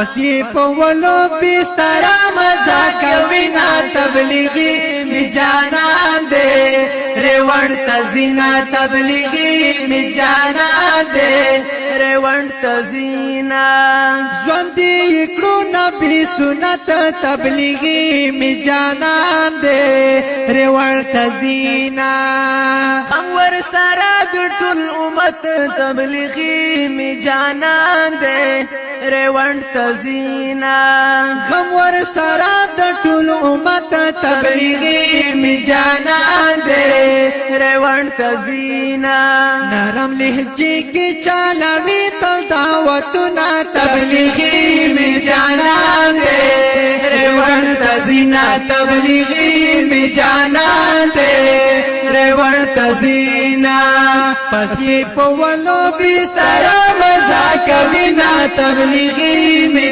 اسی پولو بستر مزا کوي نا تبلیغی می جانان دے ریوان تزینا تبلیغی می جانان دے ریوان تزینا زوندی اکڑو نبی سنت تبلیغی می جانان دے ریوان تزینا امور سارا ګټل امت تبلیغی می جانان دے ریوان تزینا غمور سرا د ټول امت تبلیغی می جانان دے ریوان تزینا نرم لہجے کی چالاوی تل دعوتنا تبلیغی می جانان دے ریوان تزینا تبلیغی می جانان دے ریوان تزینا پس یہ پولو بستر مزا کوي نا تبلیغی می